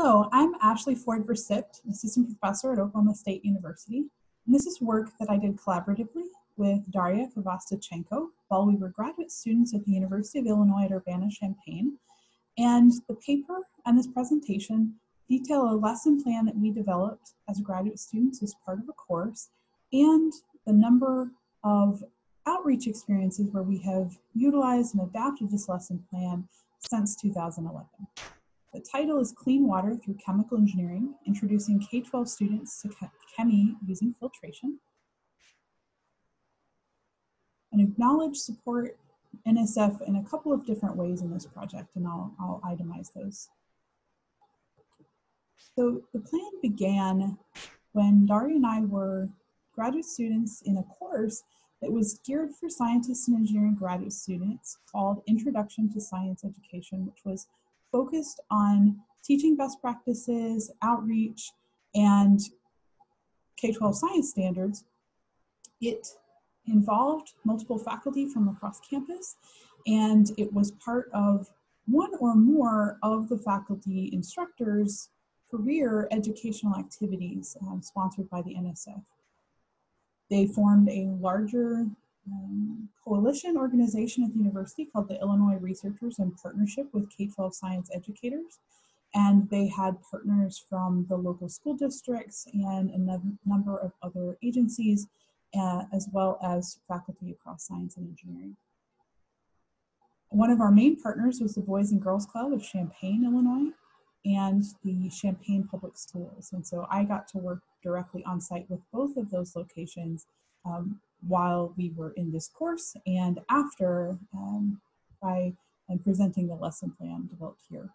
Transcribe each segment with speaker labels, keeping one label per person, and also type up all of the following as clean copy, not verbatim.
Speaker 1: Hello, I'm Ashley Ford Versipt, assistant professor at Oklahoma State University. And this is work that I did collaboratively with Daria Kovastachenko while we were graduate students at the University of Illinois at Urbana-Champaign. And the paper and this presentation detail a lesson plan that we developed as graduate students as part of a course and the number of outreach experiences where we have utilized and adapted this lesson plan since 2011. The title is Clean Water Through Chemical Engineering, Introducing K-12 Students to ChE Using Filtration. And acknowledge, support NSF in a couple of different ways in this project, and I'll itemize those. So the plan began when Daria and I were graduate students in a course that was geared for scientists and engineering graduate students called Introduction to Science Education, which was focused on teaching best practices, outreach, and K-12 science standards. It involved multiple faculty from across campus, and it was part of one or more of the faculty instructors' career educational activities sponsored by the NSF. They formed a larger coalition organization at the university called the Illinois Researchers in Partnership with K-12 Science Educators. And they had partners from the local school districts and a number of other agencies, as well as faculty across science and engineering. One of our main partners was the Boys and Girls Club of Champaign, Illinois, and the Champaign Public Schools. And so I got to work directly on site with both of those locations while we were in this course and after by presenting the lesson plan developed here.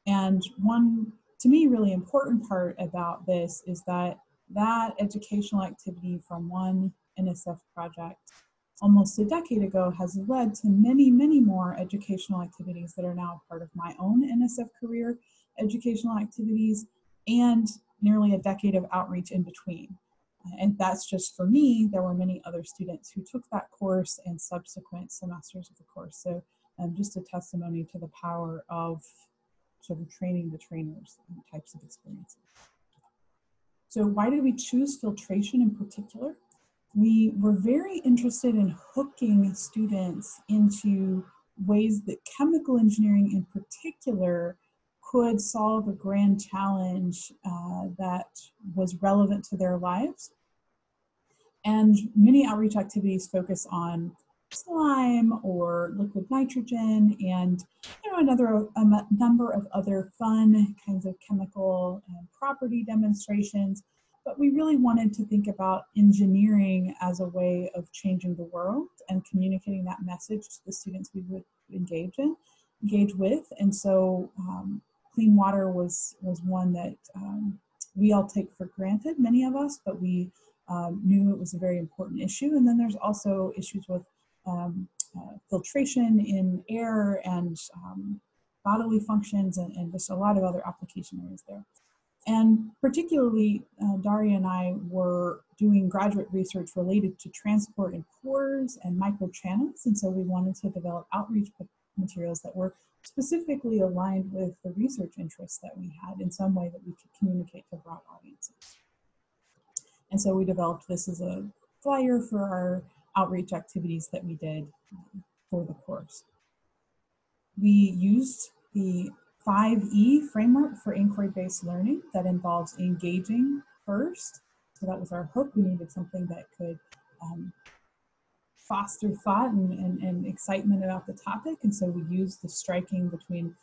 Speaker 1: And one, to me, really important part about this is that educational activity from one NSF project almost a decade ago has led to many, many more educational activities that are now part of my own NSF career, educational activities, and nearly a decade of outreach in between. And that's just for me. There were many other students who took that course and subsequent semesters of the course. So just a testimony to the power of sort of training the trainers and types of experiences. So why did we choose filtration in particular? We were very interested in hooking students into ways that chemical engineering in particular could solve a grand challenge that was relevant to their lives. And many outreach activities focus on slime or liquid nitrogen and a number of other fun kinds of chemical and property demonstrations. But we really wanted to think about engineering as a way of changing the world and communicating that message to the students we would engage with. And so clean water was one that we all take for granted, many of us, but we knew it was a very important issue. And then there's also issues with filtration in air and bodily functions and just a lot of other application areas there. And particularly, Daria and I were doing graduate research related to transport in pores and microchannels. And so we wanted to develop outreach materials that were specifically aligned with the research interests that we had in some way that we could communicate to broad audiences. And so we developed this as a flyer for our outreach activities that we did for the course. We used the 5E framework for inquiry-based learning that involves engaging first. So that was our hook. We needed something that could foster thought and excitement about the topic. And so we used the striking between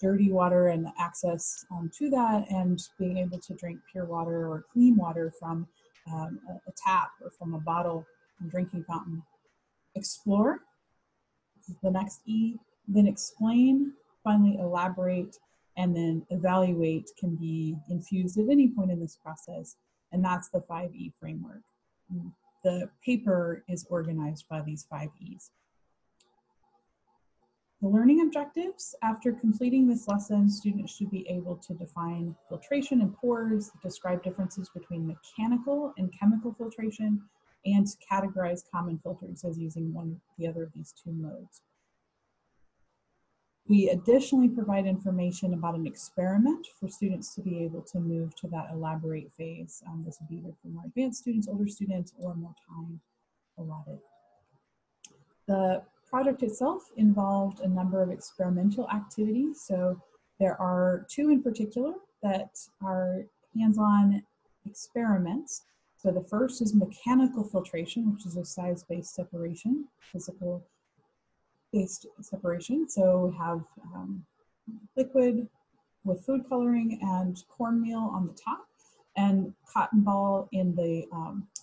Speaker 1: dirty water and access to that and being able to drink pure water or clean water from a tap or from a bottle and drinking fountain. Explore, the next E, then explain, finally elaborate, and then evaluate can be infused at any point in this process. And that's the 5E framework. The paper is organized by these 5 E's. The learning objectives: after completing this lesson, students should be able to define filtration and pores, describe differences between mechanical and chemical filtration, and categorize common filters as using one or the other of these two modes. We additionally provide information about an experiment for students to be able to move to that elaborate phase. This would be either for more advanced students, older students, or more time allotted. The project itself involved a number of experimental activities. So there are two in particular that are hands-on experiments. So the first is mechanical filtration, which is a size-based separation, physical-based separation. So we have liquid with food coloring and cornmeal on the top, and cotton ball in the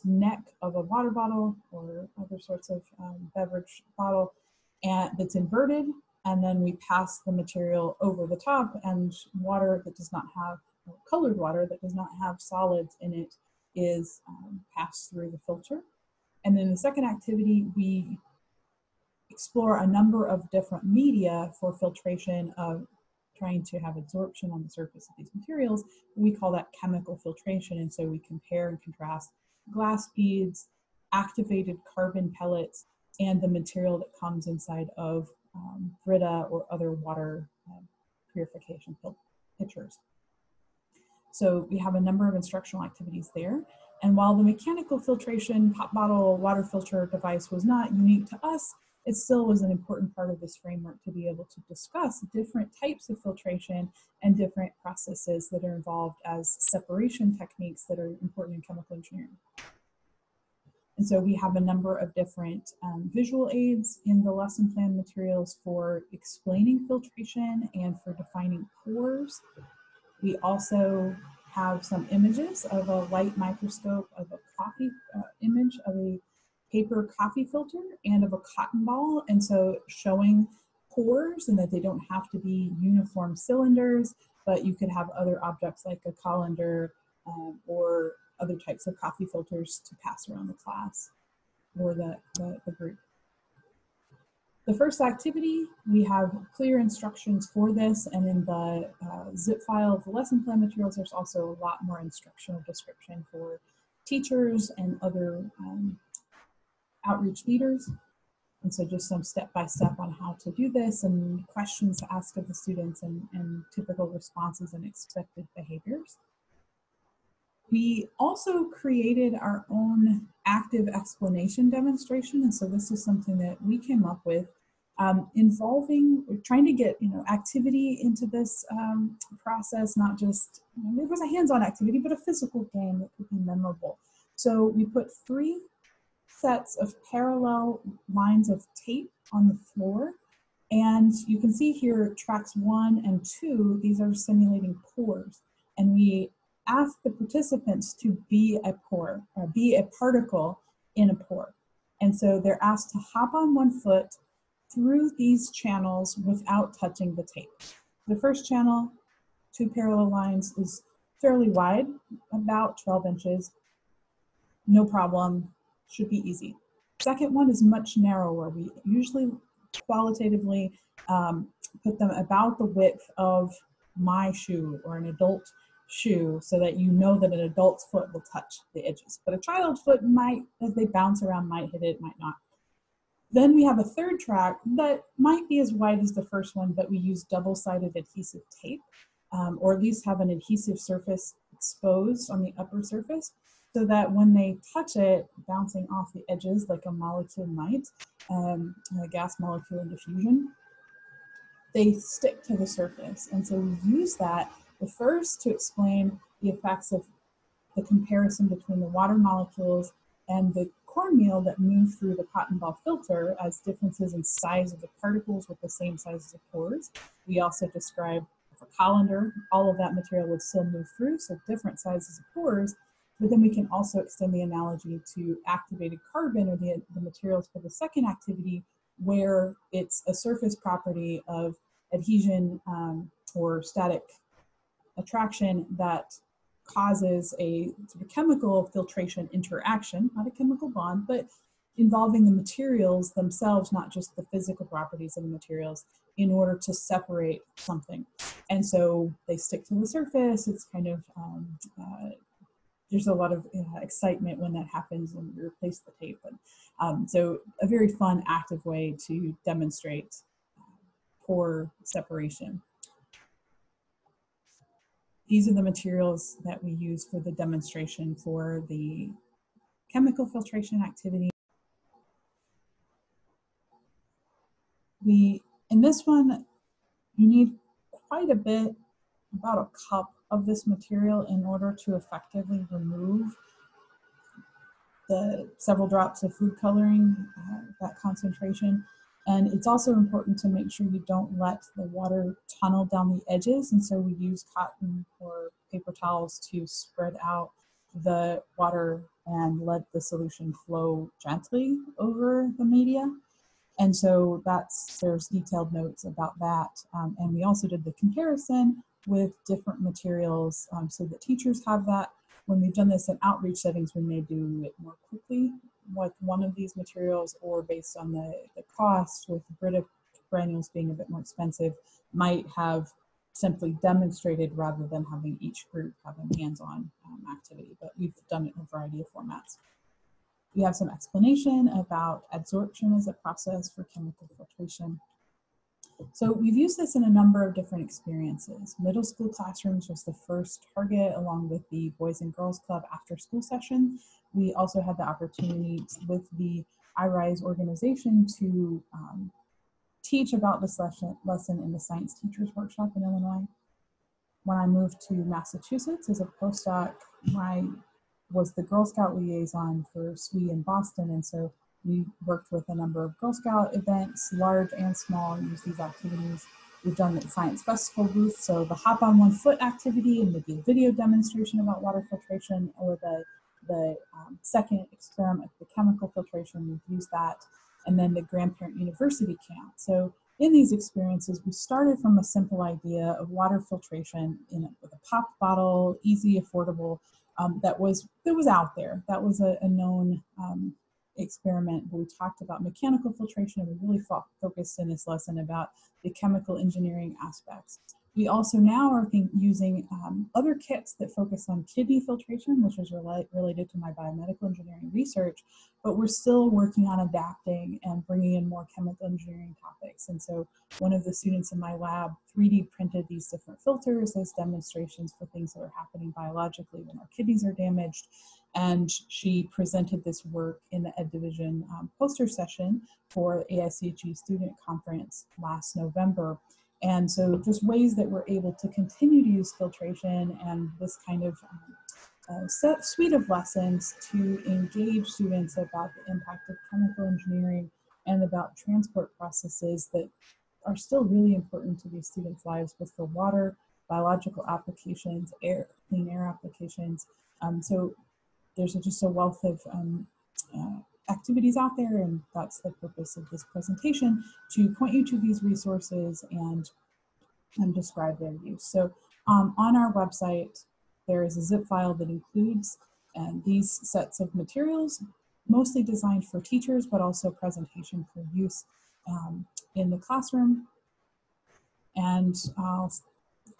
Speaker 1: neck of a water bottle or other sorts of beverage bottle, and that's inverted, and then we pass the material over the top, and water that does not have, colored water that does not have solids in it is passed through the filter. And then the second activity, we explore a number of different media for filtration of trying to have absorption on the surface of these materials. We call that chemical filtration. And so we compare and contrast glass beads, activated carbon pellets, and the material that comes inside of Brita or other water purification pitchers. So we have a number of instructional activities there. And while the mechanical filtration pop bottle water filter device was not unique to us, it still was an important part of this framework to be able to discuss different types of filtration and different processes that are involved as separation techniques that are important in chemical engineering. And so we have a number of different visual aids in the lesson plan materials for explaining filtration and for defining pores. We also have some images of a light microscope of a coffee image of a paper coffee filter and of a cotton ball, and so showing pores and that they don't have to be uniform cylinders, but you could have other objects like a colander or other types of coffee filters to pass around the class or the group. The first activity, we have clear instructions for this, and in the zip file of the lesson plan materials, there's also a lot more instructional description for teachers and other outreach leaders. And so just some step-by-step on how to do this and questions to ask of the students and typical responses and expected behaviors. We also created our own active explanation demonstration. And so this is something that we came up with involving, trying to get activity into this process, not just, it was a hands-on activity, but a physical game that could be memorable. So we put 3 sets of parallel lines of tape on the floor. And you can see here tracks 1 and 2, these are simulating pores. And we ask the participants to be a pore, or be a particle in a pore. And so they're asked to hop on one foot through these channels without touching the tape. The first channel, 2 parallel lines, is fairly wide, about 12 inches. No problem, should be easy. Second one is much narrower. We usually qualitatively put them about the width of my shoe or an adult shoe so that you know that an adult's foot will touch the edges. But a child's foot might, as they bounce around, might hit it, might not. Then we have a third track that might be as wide as the first one, but we use double-sided adhesive tape, or at least have an adhesive surface exposed on the upper surface, so that when they touch it, bouncing off the edges like a molecule might, a gas molecule in diffusion, they stick to the surface. And so we use that first to explain the effects of the comparison between the water molecules and the cornmeal that move through the cotton ball filter as differences in size of the particles with the same size as the pores. We also describe for colander, all of that material would still move through, so different sizes of pores. But then we can also extend the analogy to activated carbon, or the materials for the second activity, where it's a surface property of adhesion or static attraction that causes a sort of chemical filtration interaction, not a chemical bond, but involving the materials themselves, not just the physical properties of the materials, in order to separate something. And so they stick to the surface. It's kind of, there's a lot of excitement when that happens when you replace the tape. So a very fun, active way to demonstrate pore separation. These are the materials that we use for the demonstration for the chemical filtration activity. In this one, you need quite a bit, about a cup of this material in order to effectively remove the several drops of food coloring, that concentration. And it's also important to make sure you don't let the water tunnel down the edges. And so we use cotton or paper towels to spread out the water and let the solution flow gently over the media. And so there's detailed notes about that. And we also did the comparison with different materials so that teachers have that. When we've done this in outreach settings, we may do it more quickly with one of these materials, or based on the cost, with Brita granules being a bit more expensive, might have simply demonstrated rather than having each group have a hands-on activity. But we've done it in a variety of formats. We have some explanation about adsorption as a process for chemical filtration. So we've used this in a number of different experiences. Middle school classrooms was the first target, along with the Boys and Girls Club after school session. We also had the opportunity with the iRise organization to teach about this lesson in the Science Teachers Workshop in Illinois. When I moved to Massachusetts as a postdoc, I was the Girl Scout liaison for SWE in Boston, and so we worked with a number of Girl Scout events, large and small, and used these activities. We've done the Science Festival booth, so the Hop on 1 Foot activity and maybe a video demonstration about water filtration, or the second experiment, the chemical filtration, we've used that, and then the Grandparent University Camp. So in these experiences, we started from a simple idea of water filtration with a pop bottle, easy, affordable, that was out there. That was a known experiment, but we talked about mechanical filtration, and we really focused in this lesson about the chemical engineering aspects. We also now are using other kits that focus on kidney filtration, which is related to my biomedical engineering research, but we're still working on adapting and bringing in more chemical engineering topics. And so one of the students in my lab 3D printed these different filters as demonstrations for things that are happening biologically when our kidneys are damaged. And she presented this work in the Ed Division poster session for AICHE Student Conference last November. And so just ways that we're able to continue to use filtration and this kind of suite of lessons to engage students about the impact of chemical engineering and about transport processes that are still really important to these students' lives, both for water, biological applications, clean air applications. So there's just a wealth of activities out there, and that's the purpose of this presentation, to point you to these resources and describe their use. So on our website, there is a zip file that includes these sets of materials, mostly designed for teachers, but also presentation for use in the classroom. And I'll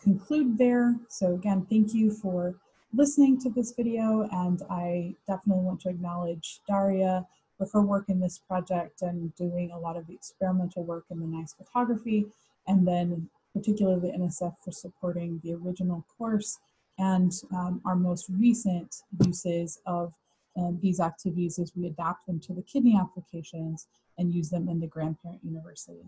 Speaker 1: conclude there. So again, thank you for listening to this video, and I definitely want to acknowledge Daria for her work in this project and doing a lot of the experimental work in the nice photography, and then particularly NSF for supporting the original course and our most recent uses of these activities as we adapt them to the kidney applications and use them in the Grandparent University.